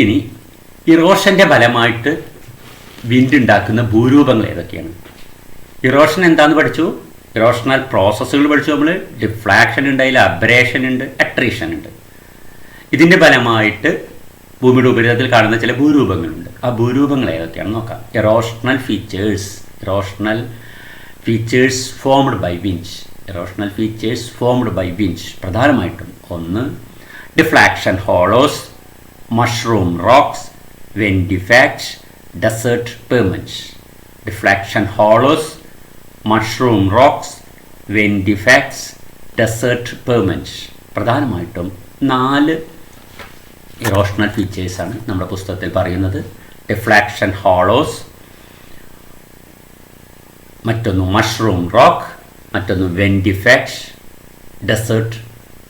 ഇനി ഇറോഷൻ്റെ ഫലമായിട്ട് വിൻഡ് ഉണ്ടാക്കുന്ന ഭൂരൂപങ്ങൾ ഏതൊക്കെയാണ്? ഇറോഷൻ എന്താണെന്ന് പഠിച്ചു, ഇറോഷണൽ പ്രോസസ്സുകൾ പഠിച്ചു നമ്മൾ. ഡിഫ്ലാക്ഷൻ ഉണ്ട്, അതിൽ അബ്രേഷൻ ഉണ്ട്, അട്രീഷൻ ഉണ്ട്. ഇതിൻ്റെ ഫലമായിട്ട് ഭൂമിയുടെ ഉപരിതലത്തിൽ കാണുന്ന ചില ഭൂരൂപങ്ങളുണ്ട്. ആ ഭൂരൂപങ്ങൾ ഏതൊക്കെയാണെന്ന് നോക്കാം. Erosional features formed by wind. പ്രധാനമായിട്ടും ഒന്ന് deflation hollows, mushroom rocks, ventifact, desert pavements. Deflation hollows, mushroom rocks, ventifacts, desert pavements. പ്രധാനമായിട്ടും 4 ഇറോഷണൽ ഫീച്ചേഴ്സാണ് നമ്മുടെ പുസ്തകത്തിൽ പറയുന്നത്. ഡിഫ്ലാക്ഷൻ ഹോളോസ്, മറ്റൊന്ന് മഷ്റൂം റോക്ക്, മറ്റൊന്ന് വെൻഡിഫാക്ട്സ്, ഡെസേർട്ട്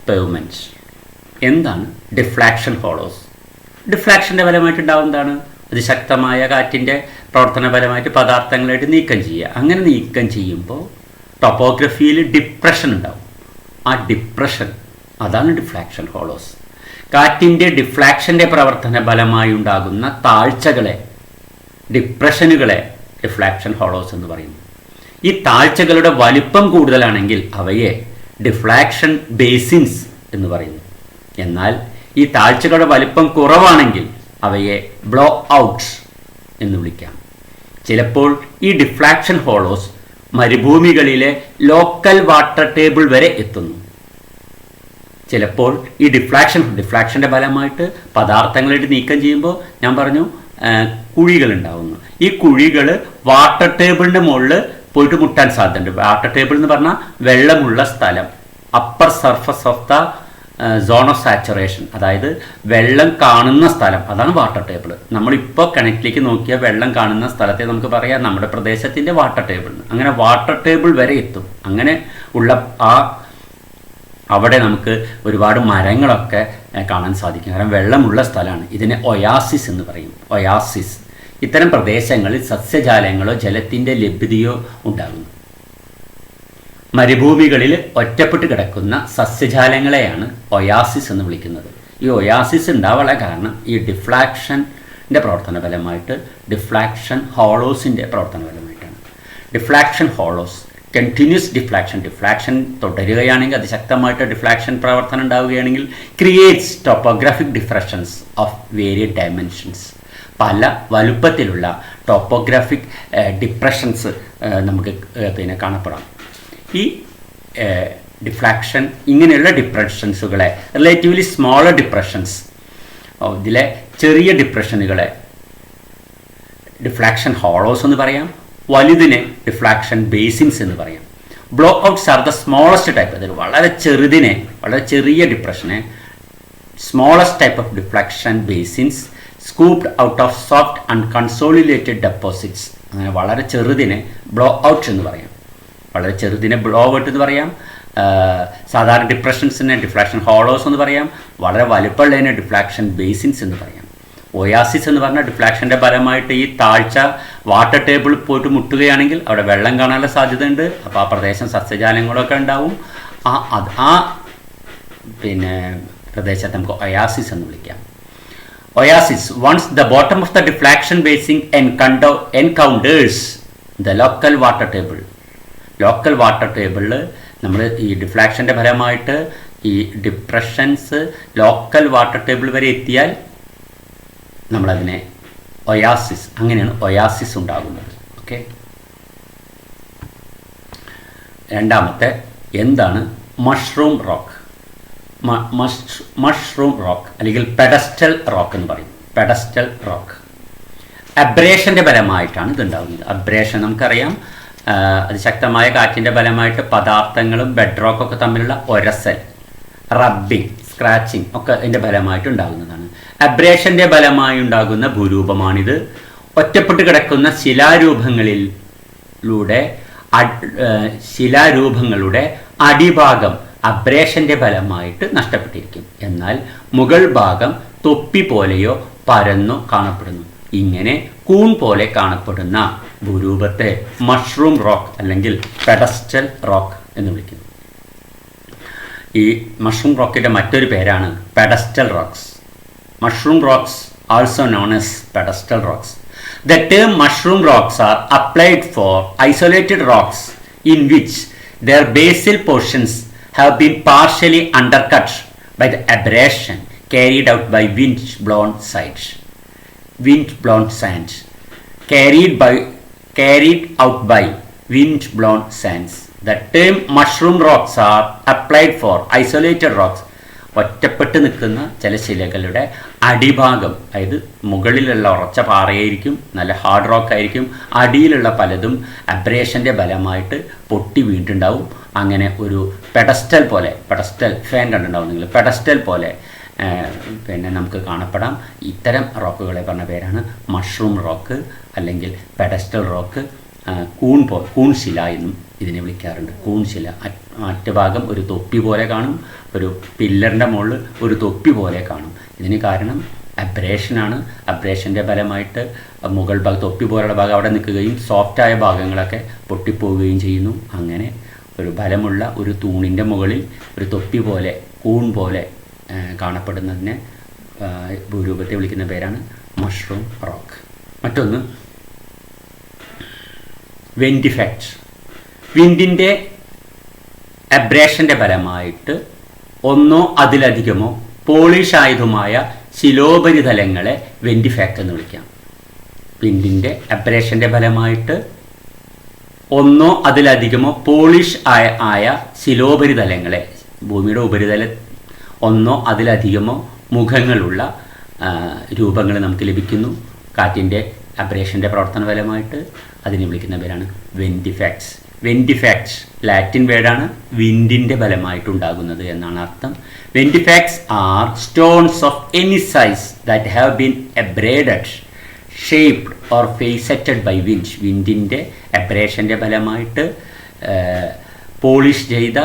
പെർമൻസ്. എന്താണ് ഡിഫ്ലാക്ഷൻ ഹോളോസ്? ഡിഫ്ലാക്ഷൻ്റെ ഫലമായിട്ടുണ്ടാവുന്നതാണ് അതിശക്തമായ കാറ്റിൻ്റെ പ്രവർത്തന ഫലമായിട്ട് പദാർത്ഥങ്ങളായിട്ട് നീക്കം ചെയ്യുക. അങ്ങനെ നീക്കം ചെയ്യുമ്പോൾ ടോപ്പോഗ്രഫിയിൽ ഡിപ്രഷൻ ഉണ്ടാവും. ആ ഡിപ്രഷൻ അതാണ് ഡിഫ്ലാക്ഷൻ ഹോളോസ്. കാറ്റിൻ്റെ ഡിഫ്ലാക്ഷൻ്റെ പ്രവർത്തന ഫലമായി ഉണ്ടാകുന്ന താഴ്ചകളെ, ഡിപ്രഷനുകളെ ഡിഫ്ലാക്ഷൻ ഹോളോസ് എന്ന് പറയുന്നു. ഈ താഴ്ചകളുടെ വലിപ്പം കൂടുതലാണെങ്കിൽ അവയെ ഡിഫ്ലാക്ഷൻ ബേസിൻസ് എന്ന് പറയുന്നു. എന്നാൽ ഈ താഴ്ചകളുടെ വലിപ്പം കുറവാണെങ്കിൽ അവയെ ബ്ലോ ഔട്ട്സ് എന്ന് വിളിക്കാം. ചിലപ്പോൾ ഈ ഡിഫ്ലാക്ഷൻ ഹോളോസ് മരുഭൂമികളിലെ ലോക്കൽ വാട്ടർ ടേബിൾ വരെ എത്തുന്നു. ചിലപ്പോൾ ഈ ഡിഫ്ലാക്ഷൻ്റെ ഫലമായിട്ട് പദാർത്ഥങ്ങളായിട്ട് നീക്കം ചെയ്യുമ്പോൾ ഞാൻ പറഞ്ഞു കുഴികൾ ഉണ്ടാവുന്നു. ഈ കുഴികൾ വാട്ടർ ടേബിളിൻ്റെ മുകളിൽ പോയിട്ട് മുട്ടാൻ സാധ്യതയുണ്ട്. വാട്ടർ ടേബിൾ എന്ന് പറഞ്ഞാൽ വെള്ളമുള്ള സ്ഥലം, upper surface of the zone of saturation, അതായത് വെള്ളം കാണുന്ന സ്ഥലം, അതാണ് വാട്ടർ ടേബിൾ. നമ്മളിപ്പോൾ കിണറ്റിലേക്ക് നോക്കിയാൽ വെള്ളം കാണുന്ന സ്ഥലത്തെ നമുക്ക് പറയാം നമ്മുടെ പ്രദേശത്തിൻ്റെ വാട്ടർ ടേബിൾ. അങ്ങനെ വാട്ടർ ടേബിൾ വരെ എത്തും. അങ്ങനെ ഉള്ള അവിടെ നമുക്ക് ഒരുപാട് മരങ്ങളൊക്കെ കാണാൻ സാധിക്കും. കാരണം വെള്ളമുള്ള സ്ഥലമാണ്. ഇതിനെ ഒയാസിസ് എന്ന് പറയും. ഒയാസിസ്. ഇത്തരം പ്രദേശങ്ങളിൽ സസ്യജാലങ്ങളോ ജലത്തിൻ്റെ ലഭ്യതയോ ഉണ്ടാകുന്നു. മരുഭൂമികളിൽ ഒറ്റപ്പെട്ട് കിടക്കുന്ന സസ്യജാലങ്ങളെയാണ് ഒയാസിസ് എന്ന് വിളിക്കുന്നത്. ഈ ഒയാസിസ് ഉണ്ടാവാനുള്ള കാരണം ഈ ഡിഫ്ലാക്ഷൻ്റെ പ്രവർത്തന ഫലമായിട്ട്, ഡിഫ്ലാക്ഷൻ ഹോളോസിൻ്റെ പ്രവർത്തന ഫലമായിട്ടാണ്. ഡിഫ്ലാക്ഷൻ ഹോളോസ്, കണ്ടിന്യൂസ് ഡിഫ്ലാക്ഷൻ തുടരുകയാണെങ്കിൽ, അതിശക്തമായിട്ട് ഡിഫ്ലാക്ഷൻ പ്രവർത്തനം ഉണ്ടാവുകയാണെങ്കിൽ, creates topographic differentiations of varied dimensions. പല വലുപ്പത്തിലുള്ള ടോപ്പോഗ്രാഫിക് ഡിപ്രഷൻസ് നമുക്ക് കാണപ്പെടാം. ഈ ഡിഫ്ലാക്ഷൻ, ഇങ്ങനെയുള്ള ഡിപ്രഷൻസുകളെ, റിലേറ്റീവ്ലി സ്മോളർ ഡിപ്രഷൻസ്, ഇതിലെ ചെറിയ ഡിപ്രഷനുകളെ ഡിഫ്ലാക്ഷൻ ഹോളോസ് എന്ന് പറയാം. വലുതിനെ ഡിഫ്ലാക്ഷൻ ബേസിൻസ് എന്ന് പറയാം. Blowouts are the smallest type. അതിൽ വളരെ ചെറിയ ഡിപ്രഷനെ smallest type of deflation basins scooped out of soft and consolidated deposits. അങ്ങനെ വളരെ ചെറുതിനെ ബ്ലോ ഔട്ട് എന്ന് പറയാം. വളരെ ചെറുതിനെ ബ്ലോ ഔട്ട് എന്ന് പറയാം. സാധാരണ ഡിപ്രഷൻസിനെ ഡിഫ്ലാക്ഷൻ ഹോളോസ് എന്ന് പറയാം. വളരെ വലുപ്പമുള്ളതിനെ ഡിഫ്ലാക്ഷൻ ബേസിൻസ് എന്ന് പറയാം. ഒയാസിസ് എന്ന് പറഞ്ഞാൽ ഡിഫ്ലാക്ഷൻ്റെ ഫലമായിട്ട് ഈ താഴ്ച വാട്ടർ ടേബിൾ പോയിട്ട് മുട്ടുകയാണെങ്കിൽ അവിടെ വെള്ളം കാണാനുള്ള സാധ്യതയുണ്ട്. അപ്പോൾ ആ പ്രദേശം സസ്യജാലങ്ങളൊക്കെ ഉണ്ടാവും. പ്രദേശത്തെ നമുക്ക് ഒയാസിസ് എന്ന് വിളിക്കാം. Oasis, once the bottom of the deflation basin encounters the local water table. Local water ടേബിളിൽ നമ്മൾ ഈ ഡിഫ്ലാക്ഷൻ്റെ ഫലമായിട്ട് ഈ ഡിപ്രഷൻസ് ലോക്കൽ വാട്ടർ ടേബിൾ വരെ എത്തിയാൽ നമ്മളതിനെ ഒയാസിസ്, അങ്ങനെയാണ് ഒയാസിസ് ഉണ്ടാകുന്നത്. ഓക്കെ. രണ്ടാമത്തെ എന്താണ് മഷ്റൂം റോക്ക്? മഷ്റൂം റോക്ക് അല്ലെങ്കിൽ പെഡസ്റ്റൽ റോക്ക് എന്ന് പറയും. പെഡസ്റ്റൽ റോക്ക് അബ്രേഷൻ്റെ ഫലമായിട്ടാണ് ഇതുണ്ടാകുന്നത്. അബ്രേഷൻ നമുക്കറിയാം, അതിശക്തമായ കാറ്റിൻ്റെ ഫലമായിട്ട് പദാർത്ഥങ്ങളും ബെഡ് റോക്കൊക്കെ തമ്മിലുള്ള ഒരസൽ, റബ്ബിങ്, സ്ക്രാച്ചിങ് ഒക്കെ ഇതിൻ്റെ ഫലമായിട്ട് ഉണ്ടാകുന്നതാണ്. അബ്രേഷൻ്റെ ഫലമായി ഉണ്ടാകുന്ന ഭൂരൂപമാണിത്. ഒറ്റപ്പെട്ട് കിടക്കുന്ന ശിലാരൂപങ്ങളുടെ അടിഭാഗം അബ്രേഷൻ്റെ ഫലമായിട്ട് നഷ്ടപ്പെട്ടിരിക്കും. എന്നാൽ മുകൾ ഭാഗം തൊപ്പി പോലെയോ പരന്നോ കാണപ്പെടുന്നു. ഇങ്ങനെ കൂൺ പോലെ കാണപ്പെടുന്ന ഭൂരൂപത്തെ മഷ്റൂം റോക്ക് അല്ലെങ്കിൽ പെഡസ്റ്റൽ റോക്ക് എന്ന് വിളിക്കുന്നു. ഈ മഷ്റൂം റോക്കിൻ്റെ മറ്റൊരു പേരാണ് pedestal rocks. Mushroom rocks also known as pedestal rocks. The term mushroom rocks are applied for isolated rocks in which their basal portions have been partially undercut by the abrasion carried out by wind-blown sands. Carried out by wind-blown sands. The term mushroom rocks are applied for isolated rocks. ഒറ്റപ്പെട്ട് നിൽക്കുന്ന ചില ശിലകളുടെ അടിഭാഗം, അതായത് മുകളിലുള്ള ഉറച്ച പാറയായിരിക്കും, നല്ല hard rock ആയിരിക്കും, അടിയിലുള്ള പലതും അബ്രേഷൻ്റെ ഫലമായിട്ട് പൊട്ടി വീണ്ടുണ്ടാവും. അങ്ങനെ ഒരു പെഡസ്റ്റൽ ഫാൻ കണ്ടിട്ടുണ്ടാവും നിങ്ങൾ, പെഡസ്റ്റൽ പോലെ പിന്നെ നമുക്ക് കാണപ്പെടാം. ഇത്തരം റോക്കുകളെ പറഞ്ഞ പേരാണ് മഷ്റൂം റോക്ക് അല്ലെങ്കിൽ പെഡസ്റ്റൽ റോക്ക്. കൂൺശില എന്നും ഇതിനെ വിളിക്കാറുണ്ട്. കൂൺശില മറ്റു ഭാഗം ഒരു തൊപ്പി പോലെ കാണും, ഒരു പില്ലറിൻ്റെ മുകളിൽ ഒരു തൊപ്പി പോലെ കാണും. ഇതിന് കാരണം അബ്രേഷനാണ്. അബ്രേഷൻ്റെ ഫലമായിട്ട് മുകൾ ഭാഗം, തൊപ്പി പോലുള്ള ഭാഗം അവിടെ നിൽക്കുകയും സോഫ്റ്റായ ഭാഗങ്ങളൊക്കെ പൊട്ടിപ്പോവുകയും ചെയ്യുന്നു. അങ്ങനെ ഒരു ബലമുള്ള ഒരു തൂണിൻ്റെ മുകളിൽ ഒരു തൊപ്പി പോലെ, കൂൺ പോലെ കാണപ്പെടുന്നതിനെ ഭൂരൂപത്തെ വിളിക്കുന്ന പേരാണ് മഷ്റൂം റോക്ക്. മറ്റൊന്ന് വിൻഡ് ഇഫക്റ്റ്. വിൻഡിൻ്റെ അബ്രേഷൻ്റെ ഫലമായിട്ട് ഒന്നോ അതിലധികമോ പോളിഷ് ആയതുമായ ശിലോപരിതലങ്ങളെ വിൻഡ് ഇഫക്റ്റ് എന്ന് വിളിക്കാം. വിൻഡിൻ്റെ അബ്രേഷൻ്റെ ഫലമായിട്ട് ഒന്നോ അതിലധികമോ പോളിഷ് ആയ ശിലോപരിതലങ്ങളെ, ഭൂമിയുടെ ഉപരിതല ഒന്നോ അതിലധികമോ മുഖങ്ങളുള്ള രൂപങ്ങൾ നമുക്ക് ലഭിക്കുന്നു കാറ്റിൻ്റെ അബ്രേഷൻ്റെ പ്രവർത്തന ഫലമായിട്ട്. അതിനെ വിളിക്കുന്ന പേരാണ് ventifacts. Ventifacts Latin വേർഡാണ്, വിൻഡിൻ്റെ ഫലമായിട്ടുണ്ടാകുന്നത് എന്നാണ് അർത്ഥം. Ventifacts are stones of any size that have been abraded, shaped or faceted by wind. വിൻഡിൻ്റെ അബ്രേഷൻ്റെ ഫലമായിട്ട് പോളിഷ് ചെയ്ത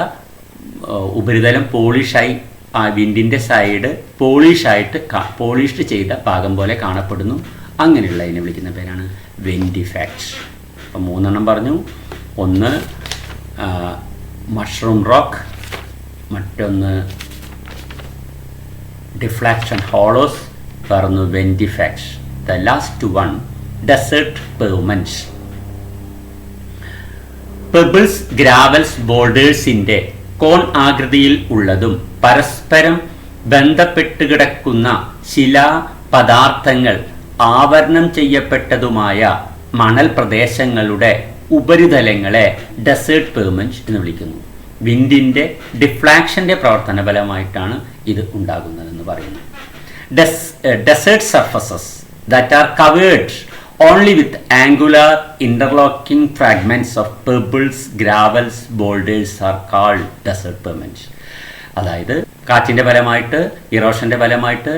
ഉപരിതലം പോളിഷായി, ആ വിൻഡിൻ്റെ സൈഡ് പോളിഷ്ഡ് ചെയ്ത ഭാഗം പോലെ കാണപ്പെടുന്നു. അങ്ങനെയുള്ളതിനെ വിളിക്കുന്ന പേരാണ് വിൻഡ് ഇഫക്ട്സ്. അപ്പം 3 പറഞ്ഞു. ഒന്ന് മഷ്റൂം റോക്ക്, മറ്റൊന്ന് ഡിഫ്ലാക്ഷൻ ഹോളോസ്, പറഞ്ഞു ventifacts. The last one desert pavements. Pebbles, gravels, ബോൾഡേഴ്സിൻ്റെ കോൺ ആകൃതിയിൽ ഉള്ളതും പരസ്പരം ബന്ധപ്പെട്ട് കിടക്കുന്ന ശിലാപദാർത്ഥങ്ങൾ ആവരണം ചെയ്യപ്പെട്ടതുമായ മണൽ പ്രദേശങ്ങളുടെ ഉപരിതലങ്ങളെ ഡെസേർട്ട് പെർമൻസ് എന്ന് വിളിക്കുന്നു. വിൻഡിൻ്റെ ഡിഫ്ലാക്ഷൻ്റെ പ്രവർത്തന ഫലമായിട്ടാണ് ഇത് ഉണ്ടാകുന്നതെന്ന് പറയുന്നു. Desert surfaces that are covered only with angular interlocking fragments of pebbles, gravels, boulders are called desert perments. അതായത് കാറ്റിൻ്റെ ഫലമായിട്ട്, ഇറോഷൻ്റെ ഫലമായിട്ട്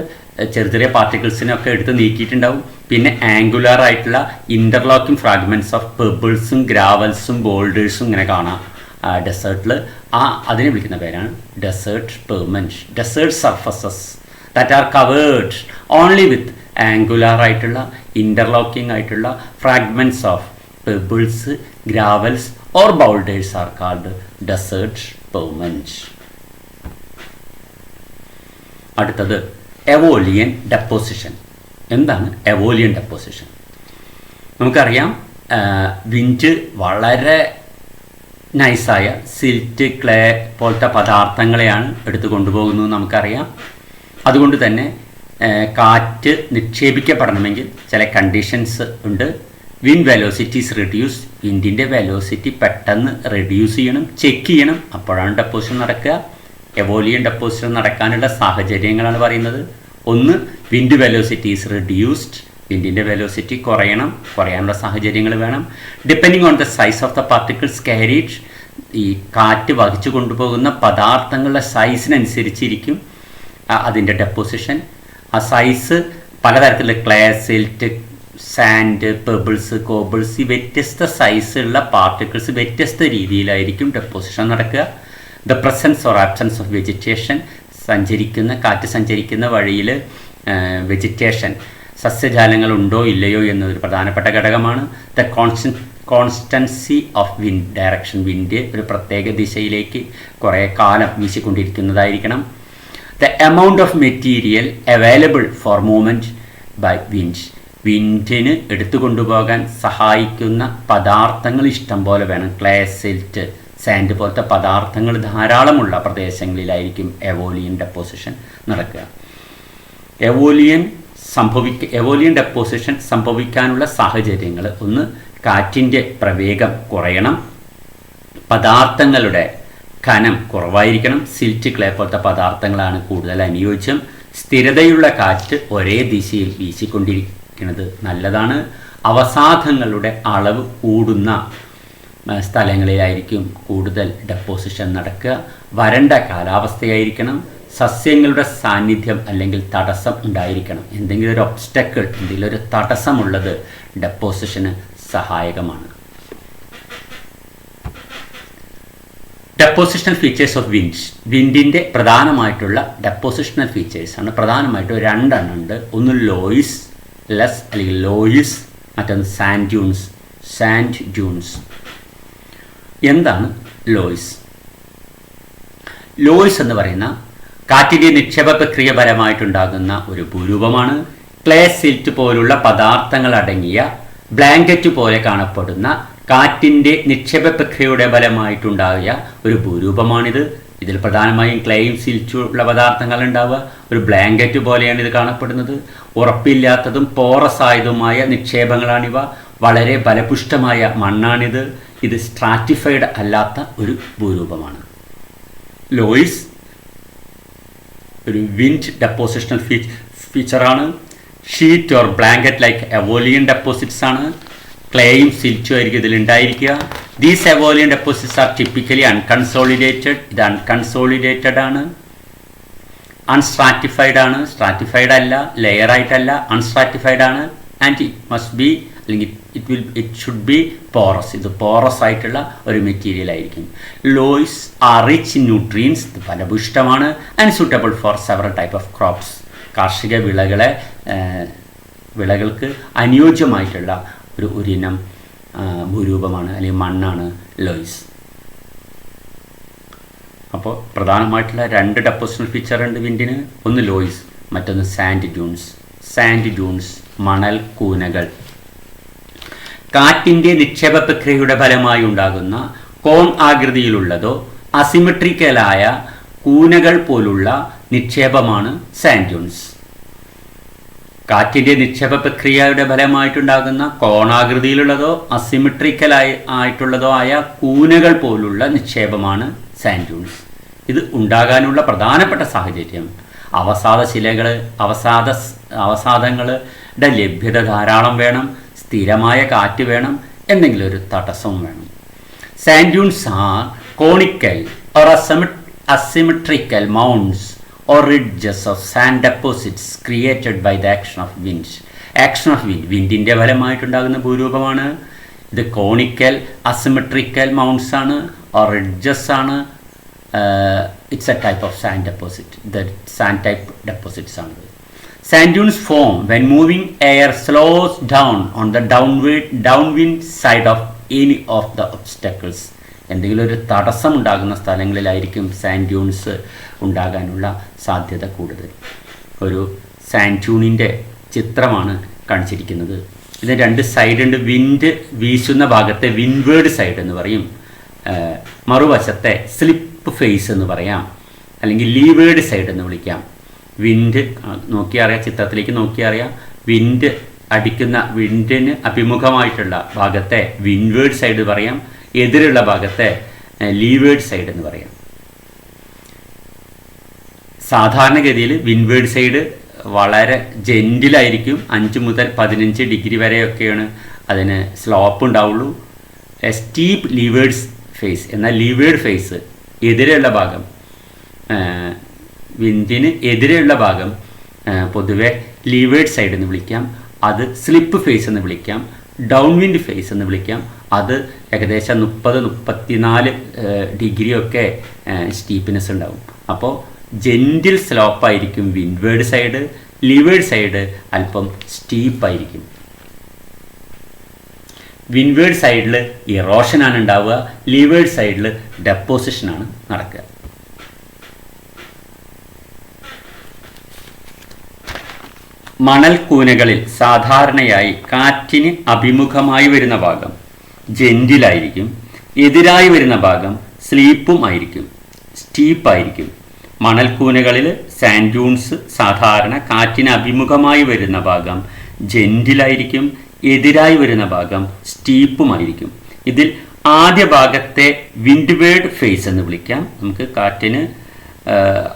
ചെറിയ ചെറിയ പാർട്ടിക്കിൾസിനൊക്കെ എടുത്ത് നീക്കിയിട്ടുണ്ടാവും. പിന്നെ ആംഗുലർ ആയിട്ടുള്ള ഇൻ്റർലോക്കിംഗ് ഫ്രാഗ്മെൻറ്റ്സ് ഓഫ് പെബിൾസും ഗ്രാവൽസും ബോൾഡേഴ്സും ഇങ്ങനെ കാണാം ഡെസേർട്ടിൽ. അതിനെ വിളിക്കുന്ന പേരാണ് desert pavements. Desert surfaces that are covered only with angular ആയിട്ടുള്ള ഇൻ്റർലോക്കിംഗ് ആയിട്ടുള്ള fragments of pebbles, gravels or boulders are called desert pavements. അടുത്തത് എവോലിയൻ ഡെപ്പോസിഷൻ. എന്താണ് എവോലിയൻ ഡെപ്പോസിഷൻ? നമുക്കറിയാം, വിൻഡ് വളരെ നൈസായ സിൽറ്റ്, ക്ലേ പോലത്തെ പദാർത്ഥങ്ങളെയാണ് എടുത്തു കൊണ്ടുപോകുന്നത് നമുക്കറിയാം. അതുകൊണ്ട് തന്നെ കാറ്റ് നിക്ഷേപിക്കപ്പെടണമെങ്കിൽ ചില കണ്ടീഷൻസ് ഉണ്ട്. Wind velocity is reduce. വിൻഡിൻ്റെ വെലോസിറ്റി പെട്ടെന്ന് റെഡ്യൂസ് ചെയ്യണം, ചെക്ക് ചെയ്യണം. അപ്പോഴാണ് ഡെപ്പോസിഷൻ നടക്കുക. എവോലിയൻ ഡെപ്പോസിഷൻ നടക്കാനുള്ള സാഹചര്യങ്ങളാണ് പറയുന്നത്. ഒന്ന്, വിൻഡ് വെലോസിറ്റി ഈസ് റെഡ്യൂസ്ഡ്. വിൻഡിൻ്റെ വെലോസിറ്റി കുറയാനുള്ള സാഹചര്യങ്ങൾ വേണം. Depending on the size of the particles carried. ഈ കാറ്റ് വഹിച്ചു കൊണ്ടുപോകുന്ന പദാർത്ഥങ്ങളുടെ സൈസിനനുസരിച്ചിരിക്കും അതിൻ്റെ ഡെപ്പോസിഷൻ. ആ സൈസ് പലതരത്തിലുള്ള clay, silt, sand, pebbles, cobbles, ഈ വ്യത്യസ്ത സൈസുള്ള പാർട്ടിക്കിൾസ് വ്യത്യസ്ത രീതിയിലായിരിക്കും ഡെപ്പോസിഷൻ നടക്കുക. The presence or absence of vegetation. കാറ്റ് സഞ്ചരിക്കുന്ന വഴിയിൽ വെജിറ്റേഷൻ, സസ്യജാലങ്ങൾ ഉണ്ടോ ഇല്ലയോ എന്നതൊരു പ്രധാനപ്പെട്ട ഘടകമാണ്. The constancy of wind direction. വിൻഡ് ഒരു പ്രത്യേക ദിശയിലേക്ക് കുറേ കാലം വീശിക്കൊണ്ടിരിക്കുന്നതായിരിക്കണം. The amount of material available for movement by wind. വിൻഡിന് എടുത്തുകൊണ്ടുപോകാൻ സഹായിക്കുന്ന പദാർത്ഥങ്ങൾ ഇഷ്ടം പോലെ വേണം. ക്ലേ, സിൽറ്റ്, സാൻഡ് പോലത്തെ പദാർത്ഥങ്ങൾ ധാരാളമുള്ള പ്രദേശങ്ങളിലായിരിക്കും എവോലിയൻ ഡെപ്പോസിഷൻ നടക്കുക. എവോലിയൻ ഡെപ്പോസിഷൻ സംഭവിക്കാനുള്ള സാഹചര്യങ്ങൾ: ഒന്ന്, കാറ്റിൻ്റെ പ്രവേഗം കുറയണം, പദാർത്ഥങ്ങളുടെ കനം കുറവായിരിക്കണം, സിൽറ്റ്, ക്ലേ പോലത്തെ പദാർത്ഥങ്ങളാണ് കൂടുതൽ അനുയോജ്യം, സ്ഥിരതയുള്ള കാറ്റ് ഒരേ ദിശയിൽ വീശിക്കൊണ്ടിരിക്കുന്നത് നല്ലതാണ്, അവസാദങ്ങളുടെ അളവ് കൂടുന്ന സ്ഥലങ്ങളിലായിരിക്കും കൂടുതൽ ഡെപ്പോസിഷൻ നടക്കുക, വരണ്ട കാലാവസ്ഥയായിരിക്കണം, സസ്യങ്ങളുടെ സാന്നിധ്യം അല്ലെങ്കിൽ തടസ്സം ഉണ്ടായിരിക്കണം. എന്തെങ്കിലും ഒരു ഒബ്സ്റ്റക്കിൾ, എന്തെങ്കിലും ഒരു തടസ്സമുള്ളത് ഡെപ്പോസിഷന് സഹായകമാണ്. Depositional features of wind. വിൻഡിൻ്റെ പ്രധാനമായിട്ടുള്ള ഡെപ്പോസിഷണൽ ഫീച്ചേഴ്സാണ്. പ്രധാനമായിട്ടും രണ്ടെണ്ണം ഉണ്ട്. ഒന്ന് ലോയിസ് ലെസ് അല്ലെങ്കിൽ ലോയിസ്, മറ്റൊന്ന് സാൻഡ് ഡ്യൂൺസ്. എന്താണ് ലോയിസ്? ലോയിസ് എന്ന് പറയുന്ന കാറ്റിൻ്റെ നിക്ഷേപ പ്രക്രിയ പരമായിട്ടുണ്ടാകുന്ന ഒരു ഭൂരൂപമാണ്. ക്ലേ, സിൽറ്റ് പോലുള്ള പദാർത്ഥങ്ങൾ അടങ്ങിയ ബ്ലാങ്കറ്റ് പോലെ കാണപ്പെടുന്ന കാറ്റിൻ്റെ നിക്ഷേപ പ്രക്രിയയുടെ ഫലമായിട്ടുണ്ടായ ഒരു ഭൂരൂപമാണിത്. ഇതിൽ പ്രധാനമായും ക്ലേയും സിൽറ്റുള്ള പദാർത്ഥങ്ങൾ ഉണ്ടാവുക. ഒരു ബ്ലാങ്കറ്റ് പോലെയാണ് ഇത് കാണപ്പെടുന്നത്. ഉറപ്പില്ലാത്തതും പോറസ് ആയതുമായ നിക്ഷേപങ്ങളാണിവ. വളരെ ഫലപുഷ്ടമായ മണ്ണാണിത്. ഇത് സ്ട്രാറ്റിഫൈഡ് അല്ലാത്ത ഒരു ഭൂരൂപമാണ്. ലോയിസ് ഒരു വിൻഡ് ഡെപ്പോസിഷണൽ ഫീച്ചറാണ്. Sheet or blanket like aeolian deposits ആണ്. ക്ലേയും സിൽറ്റും ആയിരിക്കും ഇതിലുണ്ടായിരിക്കുക. These aeolian deposits are typically unconsolidated. ഇത് അൺകൺസോളിഡേറ്റഡ് ആണ്. അൺസ്ട്രാറ്റിഫൈഡ് ആണ്. സ്ട്രാറ്റിഫൈഡ് അല്ല, ലെയർ ആയിട്ടല്ല, അൺസ്ട്രാറ്റിഫൈഡ് ആണ്. ആൻഡ് ഇറ്റ് മസ്റ്റ് ബി അല്ലെങ്കിൽ ഇറ്റ് ഷുഡ് ബി പോറസ്. ഇത് പോറസ് ആയിട്ടുള്ള ഒരു മെറ്റീരിയൽ ആയിരിക്കും. Loess are rich in nutrients. ഇത് ഫലഭൂഷ്ടമാണ്. And suitable for several type of crops. കാർഷിക വിളകൾക്ക് അനുയോജ്യമായിട്ടുള്ള ഒരു ഇനം ഭൂരൂപമാണ് അല്ലെങ്കിൽ മണ്ണാണ് ലോയിസ്. അപ്പോൾ പ്രധാനമായിട്ടുള്ള രണ്ട് ഡെപ്പോസിഷണൽ ഫീച്ചർ ഉണ്ട് വിൻഡിന്. ഒന്ന് ലോയിസ്, മറ്റൊന്ന് സാൻഡ് ഡ്യൂൺസ്, മണൽ കൂനകൾ. കാറ്റിൻ്റെ നിക്ഷേപ പ്രക്രിയയുടെ ഫലമായി ഉണ്ടാകുന്ന കോൺ ആകൃതിയിലുള്ളതോ അസിമെട്രിക്കലായ കൂനകൾ പോലുള്ള നിക്ഷേപമാണ് സാൻഡ് ഡ്യൂൺസ്. കാറ്റിൻ്റെ നിക്ഷേപ പ്രക്രിയയുടെ ഫലമായിട്ടുണ്ടാകുന്ന കോണാകൃതിയിലുള്ളതോ ആയിട്ടുള്ളതോ ആയ കൂനകൾ പോലുള്ള നിക്ഷേപമാണ് സാൻഡ് ഡ്യൂൺസ്. ഇത് ഉണ്ടാകാനുള്ള പ്രധാനപ്പെട്ട സാഹചര്യം അവസാദങ്ങളുടെ ലഭ്യത ധാരാളം വേണം, സ്ഥിരമായ കാറ്റ് വേണം, എന്തെങ്കിലും ഒരു തടസ്സവും വേണം. Sand dunes are conical or asymmetrical mounds or ridges of sand deposits created by the action of wind. വിൻഡിൻ്റെ ഫലമായിട്ടുണ്ടാകുന്ന ഭൂരൂപമാണ് ഇത്. കോണിക്കൽ, അസിമെട്രിക്കൽ മൗണ്ട്സ് ആണ്, ഓർ റിഡ്ജസ് ആണ്. It's A type of sand deposit. The sand type deposits ആണ്. Sand dunes form when moving air slows down on the downwind side of any of the obstacles. എന്തെങ്കിലും ഒരു തടസ്സം ഉണ്ടാകുന്ന സ്ഥലങ്ങളിലായിരിക്കും sand dunes ഉണ്ടാകാനുള്ള സാധ്യത കൂടുതൽ. ഒരു സാൻഡ് ഡ്യൂണിൻ്റെ ചിത്രമാണ് കാണിച്ചിരിക്കുന്നത്. ഇതിന് രണ്ട് സൈഡുണ്ട്. വിൻഡ് വീശുന്ന ഭാഗത്തെ വിൻവേർഡ് സൈഡ് എന്ന് പറയും, മറുവശത്തെ സ്ലിപ്പ് ഫേസ് എന്ന് പറയാം, അല്ലെങ്കിൽ ലീവേർഡ് സൈഡ് എന്ന് വിളിക്കാം. വിൻഡ് നോക്കിയറിയാം, ചിത്രത്തിലേക്ക് നോക്കിയറിയാം. വിൻഡ് അടിക്കുന്ന വിൻഡിന് അഭിമുഖമായിട്ടുള്ള ഭാഗത്തെ വിൻവേർഡ് സൈഡ് പറയാം, എതിരുള്ള ഭാഗത്തെ ലീവേർഡ് സൈഡ് എന്ന് പറയാം. സാധാരണഗതിയിൽ വിൻവേർഡ് സൈഡ് വളരെ ജെൻറ്റിലായിരിക്കും. 5 മുതൽ 15 ഡിഗ്രി വരെയൊക്കെയാണ് അതിന് സ്ലോപ്പ് ഉണ്ടാവുള്ളൂ. Steep leeward face. എന്നാൽ ലീവേർഡ് ഫേസ് എതിരെയുള്ള ഭാഗം, വിൻഡിന് എതിരെയുള്ള ഭാഗം പൊതുവെ ലീവേർഡ് സൈഡ് എന്ന് വിളിക്കാം. അത് സ്ലിപ്പ് ഫേസ് എന്ന് വിളിക്കാം, ഡൗൺ വിൻഡ് ഫേസ് എന്ന് വിളിക്കാം. അത് ഏകദേശം 30-34 ഡിഗ്രിയൊക്കെ സ്റ്റീപ്പ്നെസ് ഉണ്ടാവും. അപ്പോൾ ജെൻറ്റിൽ സ്ലോപ്പായിരിക്കും വിൻവേർഡ് സൈഡ്. ലീവേർഡ് സൈഡ് അല്പം സ്റ്റീപ്പായിരിക്കും. വിൻവേർഡ് സൈഡിൽ ഇറോഷനാണ് ഉണ്ടാവുക, ലീവേർഡ് സൈഡിൽ ഡെപ്പോസിഷനാണ് നടക്കുക. മണൽക്കൂനകളിൽ സാധാരണയായി കാറ്റിന് അഭിമുഖമായി വരുന്ന ഭാഗം ജെന്റിലായിരിക്കും. എതിരായി വരുന്ന ഭാഗം സ്ലീപ്പും ആയിരിക്കും, സ്റ്റീപ്പായിരിക്കും. മണൽക്കൂനകളിൽ സാൻഡ് ഡ്യൂൺസ് സാധാരണ കാറ്റിന് അഭിമുഖമായി വരുന്ന ഭാഗം ജെന്റിലായിരിക്കും, എതിരായി വരുന്ന ഭാഗം സ്റ്റീപ്പുമായിരിക്കും. ഇതിൽ ആദ്യ ഭാഗത്തെ വിൻഡ്വേർഡ് ഫേസ് എന്ന് വിളിക്കാം. നമുക്ക് കാറ്റിന്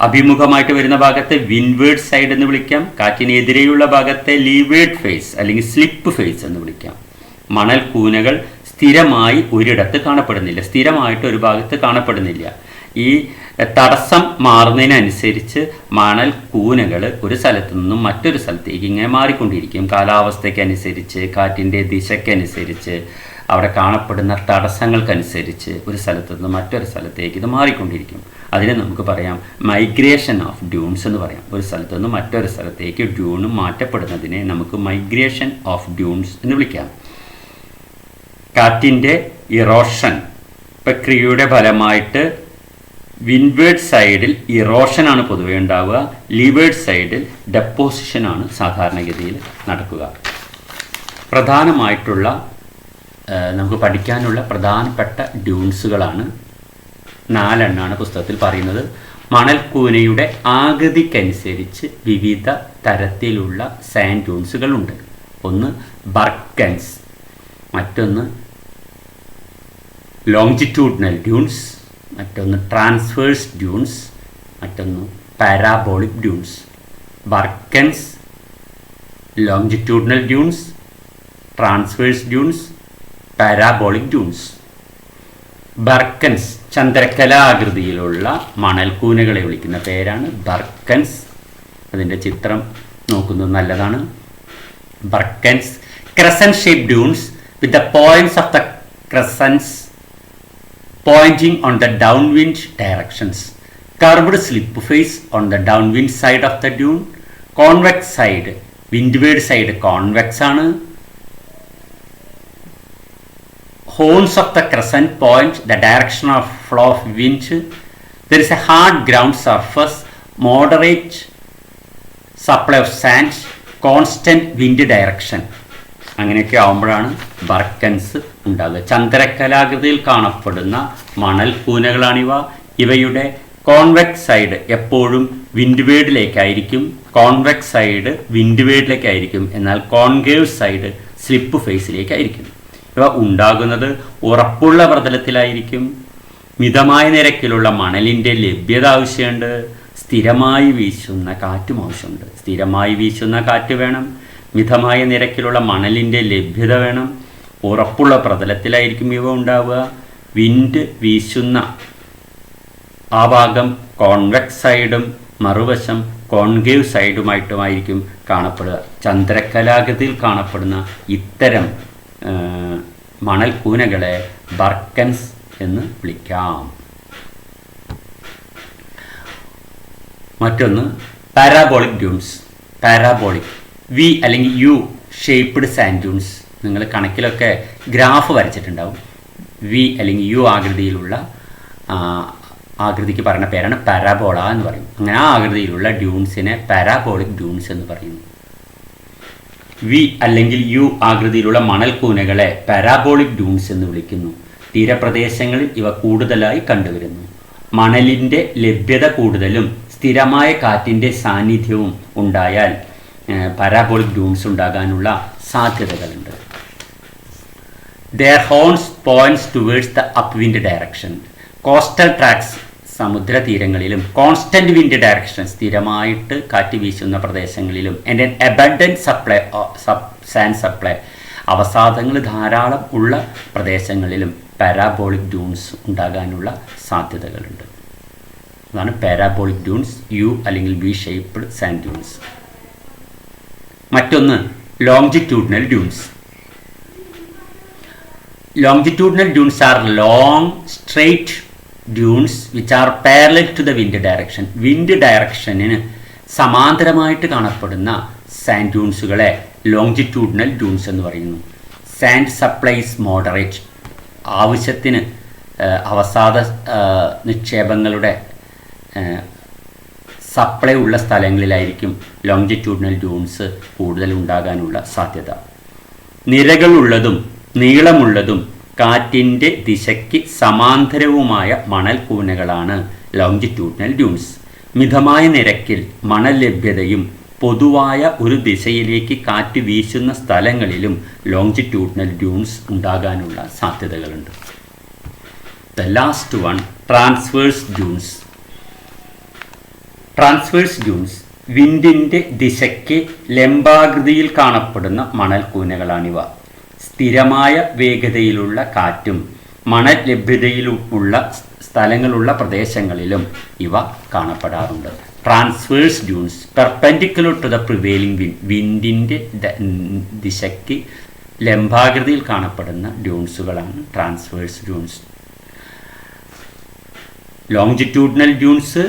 അഭിമുഖമായിട്ട് വരുന്ന ഭാഗത്തെ വിൻഡ്വേർഡ് സൈഡ് എന്ന് വിളിക്കാം. കാറ്റിന് എതിരെയുള്ള ഭാഗത്തെ ലീവേർഡ് ഫേസ് അല്ലെങ്കിൽ സ്ലിപ്പ് ഫേസ് എന്ന് വിളിക്കാം. മണൽക്കൂനകൾ സ്ഥിരമായി ഒരിടത്ത് കാണപ്പെടുന്നില്ല, സ്ഥിരമായിട്ട് ഒരു ഭാഗത്ത് കാണപ്പെടുന്നില്ല. ഈ തടസ്സം മാറുന്നതിനനുസരിച്ച് മണൽക്കൂനകൾ ഒരു സ്ഥലത്തു നിന്നും മറ്റൊരു സ്ഥലത്തേക്ക് ഇങ്ങനെ മാറിക്കൊണ്ടിരിക്കും. കാലാവസ്ഥയ്ക്കനുസരിച്ച്, കാറ്റിൻ്റെ ദിശയ്ക്കനുസരിച്ച്, അവിടെ കാണപ്പെടുന്ന തടസ്സങ്ങൾക്കനുസരിച്ച് ഒരു സ്ഥലത്തു നിന്ന് മറ്റൊരു സ്ഥലത്തേക്ക് ഇത് മാറിക്കൊണ്ടിരിക്കും. അതിനെ നമുക്ക് പറയാം മൈഗ്രേഷൻ ഓഫ് ഡ്യൂൺസ് എന്ന് പറയാം. ഒരു സ്ഥലത്തു നിന്ന് മറ്റൊരു സ്ഥലത്തേക്ക് ഡ്യൂൺ മാറ്റപ്പെടുന്നതിനെ നമുക്ക് മൈഗ്രേഷൻ ഓഫ് ഡ്യൂൺസ് എന്ന് വിളിക്കാം. കാറ്റിൻ്റെ ഇറോഷൻ പ്രക്രിയയുടെ ഫലമായിട്ട് വിൻവേർഡ് സൈഡിൽ ഇറോഷനാണ് പൊതുവെ ഉണ്ടാവുക, ലീവേർഡ് സൈഡിൽ ഡെപ്പോസിഷനാണ് സാധാരണഗതിയിൽ നടക്കുക. പ്രധാനമായിട്ടുള്ള നമുക്ക് പഠിക്കാനുള്ള പ്രധാനപ്പെട്ട ഡ്യൂൺസുകളാണ് 4 എണ്ണമാണ് പുസ്തകത്തിൽ പറയുന്നത്. മണൽക്കൂനയുടെ ആകൃതിക്കനുസരിച്ച് വിവിധ തരത്തിലുള്ള സാൻഡ് ഡ്യൂൺസുകളുണ്ട്. ഒന്ന് ബർക്കൻസ്, മറ്റൊന്ന് ലോങ്ജിറ്റ്യൂഡിനൽ ഡ്യൂൺസ്, മറ്റൊന്ന് ട്രാൻസ്വേഴ്സ് ഡ്യൂൺസ്, മറ്റൊന്ന് parabolic dunes. Barchans, longitudinal dunes, transverse dunes, parabolic dunes. Barchans ചന്ദ്രക്കലാകൃതിയിലുള്ള മണൽക്കൂനകളെ വിളിക്കുന്ന പേരാണ് ബർക്കൻസ്. അതിൻ്റെ ചിത്രം നോക്കുന്നത് നല്ലതാണ്. Barchans crescent shape dunes with the points of the crescents pointing on the downwind directions. Curved slip face on the downwind side of the dune. Convex side, windward side convex ആണ്. Horns of the crescent point the direction of flow of wind. There is a hard ground surface, moderate supply of sand, constant wind direction. അങ്ങനെയൊക്കെ ആകുമ്പോഴാണ് barchans ഉണ്ടാകുക. ചന്ദ്രക്കലാകൃതിയിൽ കാണപ്പെടുന്ന മണൽക്കൂനകളാണിവ. ഇവയുടെ convex side എപ്പോഴും വിൻഡ്വേർഡിലേക്കായിരിക്കും, convex side വിൻഡ്വേർഡിലേക്കായിരിക്കും, എന്നാൽ concave side slip ഫേസിലേക്കായിരിക്കും. ഇവ ഉണ്ടാകുന്നത് ഉറപ്പുള്ള പ്രതലത്തിലായിരിക്കും. മിതമായ നിരക്കിലുള്ള മണലിൻ്റെ ലഭ്യത ആവശ്യമുണ്ട്. സ്ഥിരമായി വീശുന്ന കാറ്റും ആവശ്യമുണ്ട്. സ്ഥിരമായി വീശുന്ന കാറ്റ് വേണം, മിതമായ നിരക്കിലുള്ള മണലിൻ്റെ ലഭ്യത വേണം, ഉറപ്പുള്ള പ്രതലത്തിലായിരിക്കും ഇവ ഉണ്ടാവുക. വിൻഡ് വീശുന്ന ആ ഭാഗം കോൺവെക്സ് സൈഡും മറുവശം കോൺകേവ് സൈഡുമായിട്ടുമായിരിക്കും കാണപ്പെടുക. ചന്ദ്രക്കലാകൃതിയിൽ കാണപ്പെടുന്ന ഇത്തരം മണൽക്കൂനകളെ ബർക്കൻസ് എന്ന് വിളിക്കാം. മറ്റൊന്ന് പാരാബോളിക് ഡ്യൂൺസ്. പാരാബോളിക് വി അല്ലെങ്കിൽ യു ഷേപ്പ്ഡ് സാൻഡ് ഡ്യൂൺസ്. നിങ്ങൾ കണക്കിലൊക്കെ ഗ്രാഫ് വരച്ചിട്ടുണ്ടാവും. വി അല്ലെങ്കിൽ യു ആകൃതിയിലുള്ള ആകൃതിക്ക് പറയുന്ന പേരാണ് പാരാബോള എന്ന് പറയും. അങ്ങനെ ആ ആകൃതിയിലുള്ള ഡ്യൂൺസിനെ പാരാബോളിക് ഡ്യൂൺസ് എന്ന് പറയുന്നു. വി അല്ലെങ്കിൽ യു ആകൃതിയിലുള്ള മണൽക്കൂനകളെ പാരാബോളിക് ഡ്യൂൺസ് എന്ന് വിളിക്കുന്നു. തീരപ്രദേശങ്ങളിൽ ഇവ കൂടുതലായി കണ്ടുവരുന്നു. മണലിൻ്റെ ലഭ്യത കൂടുതലും സ്ഥിരമായ കാറ്റിൻ്റെ സാന്നിധ്യവും ഉണ്ടായാൽ പാരാബോളിക് ഡ്യൂൺസ് ഉണ്ടാകാനുള്ള സാധ്യതകളുണ്ട്. Their horns points towards the upwind direction. Coastal tracts സമുദ്രതീരങ്ങളിലും കോൺസ്റ്റന്റ് വിൻഡ് ഡയറക്ഷൻ സ്ഥിരമായിട്ട് കാറ്റ് വീശുന്ന പ്രദേശങ്ങളിലും and an abundant supply sand supply അവസാദങ്ങൾ ധാരാളം ഉള്ള പ്രദേശങ്ങളിലും പാരാബോളിക് ഡ്യൂൺസ് ഉണ്ടാകാനുള്ള സാധ്യതകളുണ്ട്. അതാണ് പാരാബോളിക് ഡ്യൂൺസ്, യു അല്ലെങ്കിൽ വി ഷേപ്പ്ഡ് സാൻഡ് ഡ്യൂൺസ്. മറ്റൊന്ന് longitudinal dunes. Longitudinal dunes are long, straight dunes which are parallel to the wind direction. Wind directionന് സമാന്തരമായിട്ട് കാണപ്പെടുന്ന സാൻഡ് ഡ്യൂൺസുകളെ ലോങ്ജിറ്റ്യൂഡിനൽ ഡ്യൂൺസ് എന്ന് പറയുന്നു. Sand supplies moderate. ആവശ്യത്തിന് അവസാദ നിക്ഷേപങ്ങളുടെ supply ഉള്ള സ്ഥലങ്ങളിലായിരിക്കും ലോഞ്ചിറ്റ്യൂഡിനൽ ഡ്യൂൺസ് കൂടുതൽ ഉണ്ടാകാനുള്ള സാധ്യത. നിരകളുള്ളതും നീളമുള്ളതും കാറ്റിൻ്റെ ദിശയ്ക്ക് സമാന്തരവുമായ മണൽക്കൂനകളാണ് ലോഞ്ചിറ്റ്യൂഡിനൽ ഡ്യൂൺസ്. മിതമായ നിരക്കിൽ മണൽ ലഭ്യതയും പൊതുവായ ഒരു ദിശയിലേക്ക് കാറ്റ് വീശുന്ന സ്ഥലങ്ങളിലും ലോഞ്ചിറ്റ്യൂഡിനൽ ഡ്യൂൺസ് ഉണ്ടാകാനുള്ള സാധ്യതകളുണ്ട്. The last one, transverse dunes. Transverse dunes വിൻഡിൻ്റെ ദിശയ്ക്ക് ലംബാകൃതിയിൽ കാണപ്പെടുന്ന മണൽക്കൂനകളാണിവ. സ്ഥിരമായ വേഗതയിലുള്ള കാറ്റും മണൽ ലഭ്യതയിലുമുള്ള സ്ഥലങ്ങളുള്ള പ്രദേശങ്ങളിലും ഇവ കാണപ്പെടാറുണ്ട്. Transverse dunes perpendicular to the prevailing wind, വിൻഡിൻ്റെ ദിശയ്ക്ക് ലംബാകൃതിയിൽ കാണപ്പെടുന്ന ഡ്യൂൺസുകളാണ് ട്രാൻസ്വേഴ്സ് ഡ്യൂൺസ്. ലോഞ്ചിറ്റ്യൂഡിനൽ ഡ്യൂൺസ്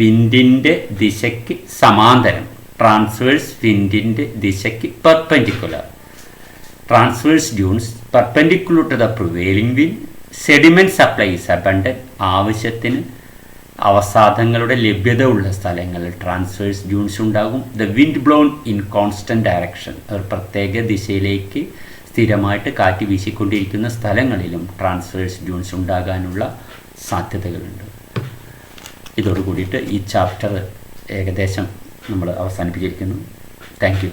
വിൻഡിൻ്റെ ദിശയ്ക്ക് സമാന്തരം, ട്രാൻസ്വേഴ്സ് വിൻഡിൻ്റെ ദിശയ്ക്ക് perpendicular. Transverse dunes perpendicular to the prevailing wind. Sediment supply is abundant. ആവശ്യത്തിന് അവസാദങ്ങളുടെ ലഭ്യത ഉള്ള സ്ഥലങ്ങളിൽ ട്രാൻസ്വേഴ്സ് ഡ്യൂൺസ് ഉണ്ടാകും. The wind blown in constant direction, ഒരു പ്രത്യേക ദിശയിലേക്ക് സ്ഥിരമായിട്ട് കാറ്റ് വീശിക്കൊണ്ടിരിക്കുന്ന സ്ഥലങ്ങളിലും ട്രാൻസ്വേഴ്സ് ഡ്യൂൺസ് ഉണ്ടാകാനുള്ള സാധ്യതകളുണ്ട്. ഇതോട് കൂടിയിട്ട് ഈ ചാപ്റ്റർ ഏകദേശം നമ്മൾ അവസാനിപ്പിച്ചിരിക്കുന്നു. Thank you.